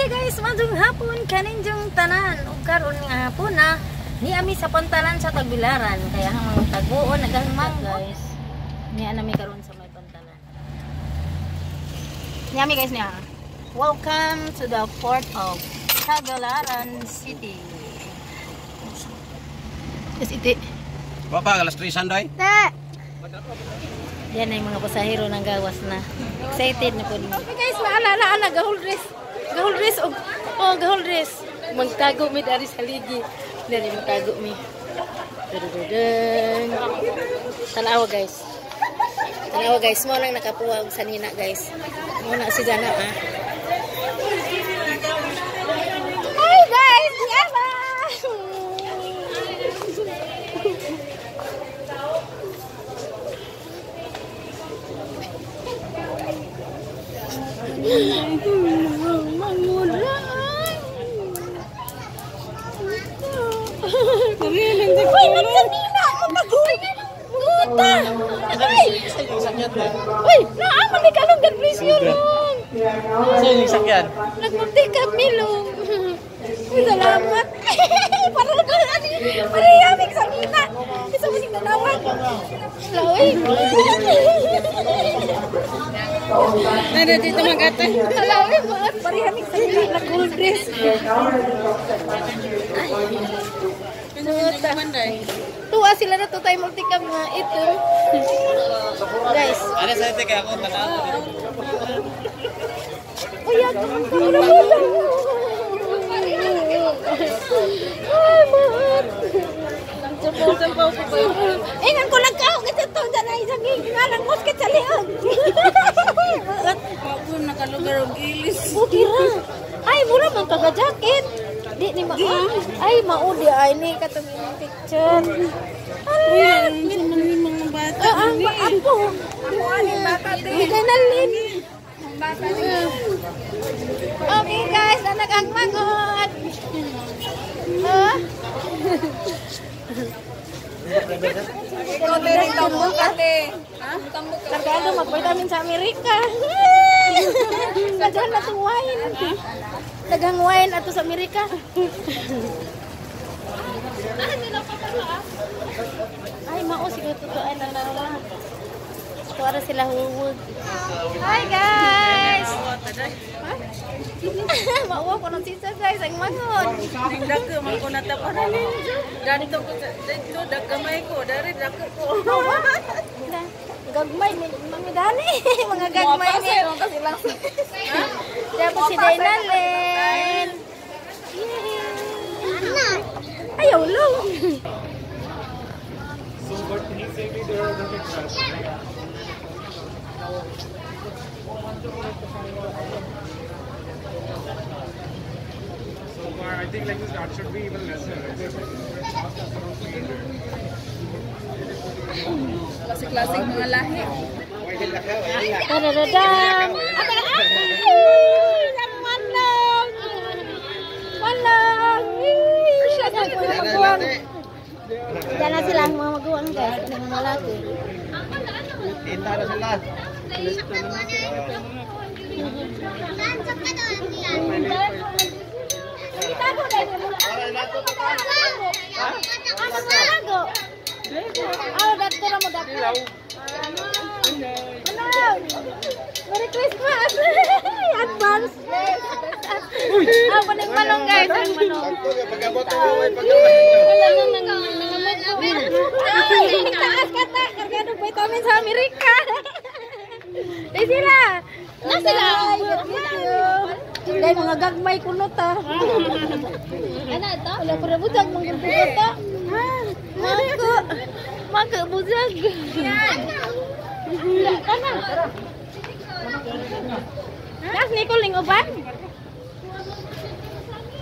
guys, madung hapon kaninjong tanan ug karon nga hapon na ni ami sa pantalan sa Tagbilaran kaya hang taguon nagahimag guys. Niya nami karon sa may pantalan. Niya guys niya. Welcome to the port of Tagbilaran City. Yes, iti. Papa, alas 3 Sunday. Ta. Yan ay mga pasahero ng gawas na. Excited na po. Okay guys, maalala na gahol dress. Gahol dress gahol dress. Magtago mi dari sa ligi. Dari magtago mi. Dadadadang. Tanawa guys. Tanawa guys, mo lang nakapuwag sa nina guys. Mo na si Jana ah. Hi guys, yaba. Uy, nagsanina! Mapagul! Muta! Uy, naaman ni kalong gagrisyo long! Saan yung sakyan? Nagmuntikat milong! Uy, salamat! Para yamig sa nina! Isa mo sing nanawag! Uy! Nada dito mag-ate. Alawin mo at parihami sa nina na gold dress. Tuwa sila na to tayo multicam nga ito. Guys. Ano sa ito kaya ako tanaw? Uy, ako ay, mahal. Sampaw ko ba? Ingan ko lang kao kasi ito dyan ay isang ngalang musket sa liog. Ako nakalugar og ilis. Bukira. Ay, mura bang taga-jacket. Di ni ay, maudi ay ni katong yung picture. Ayan, sinangin mga bata. Ang ako. Hindi kay nalin. Okay guys, anak ang magot. Ikaw din tambok ate. Kargado mag-vitamin sa Amerika. Dagang na itong wine. Dagang wine ato sa Amerika. Ay, mao siguro totoo ay nanawa. Tuwara sila huwag. Hi guys! Mauwa ko ng sisa guys, ang mangon. Dagko man ko natapanan. Ganito ko dito dagkamay ko, dari dagko ko. Gagmay ni mga dani, mga gagmay ni. Kasi lang. Dapat si Dainalen. Ayaw lang. So, but he said me there are going to crash. So far, I think like this, that should be even lesser. Right? Cost us around 300. Klasik-klasik mga lahi. Dadadadang. Manlang. Manlang. Siya sa mga maguwang. Diyan na sila ang mga maguwang guys. Ang mga lalaki. Tinta na sila. Merry Christmas! Advance! Paning manong guys, ang manong. Taas kata, kargado vitamin sa Amerika. Di sila! Na sila! Dahil mga gagmay kuno ta. Ano ito? Wala pa na butag, mga gulbugot ta. Maka butag. Wala ka na. Nas, Nicole, lingoban?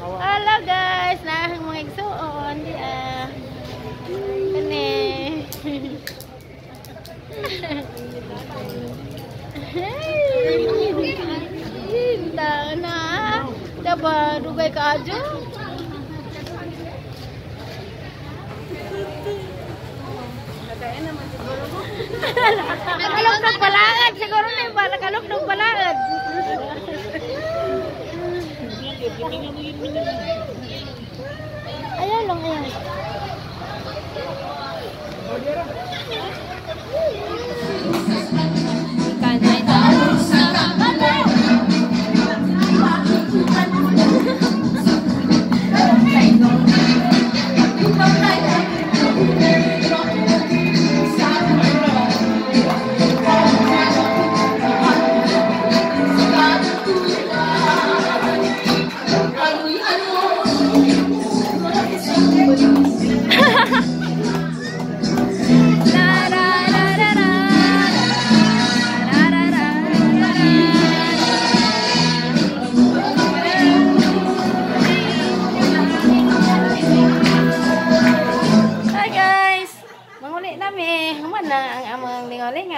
Hello guys, nahang mga igsoon. Di ah. Kani. Hinta na. Dapat dugay ka aja. Nakalog palaad siguro na ba nakalog palaad. Ayan lang, ayan.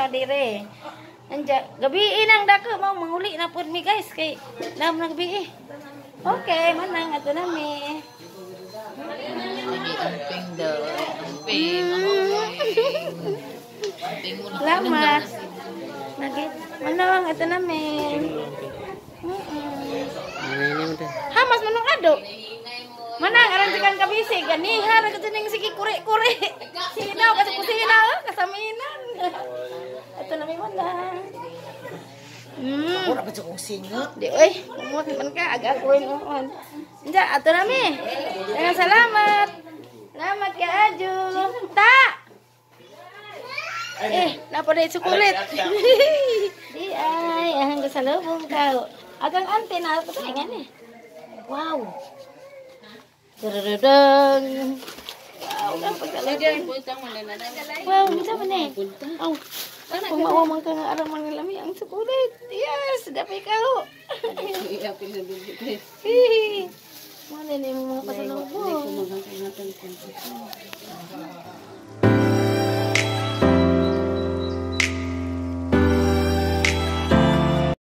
Dire. Anja gabi nang dako mau manguli na pud mi guys kay nam nang gabi. Okay, manang ato na mi. Salamat. Nagit. Manang ato na mi. Hamas manong ado. Manang aran sikan kabisi ganiha ra katuning sige kure-kure. Sinaw kasi kusina kasaminan. Ito na may manang. Ora ba kung singot? Di oy, kumot man ka aga kuin on. Anja ato na mi. Dengan salamat. Salamat ka Aju. Ta. Napa day sukulit? Di ay, ang kasalubong ka. Agang ante na ako sa ingan eh. Wow. Terudang. Wow, kan pagkalagay. Wow, bisa man eh. Oh. Kung maumang ka nga arang mga lami ang sukulit. Yes, dapat ikaw. Mana ni mga pasalubong.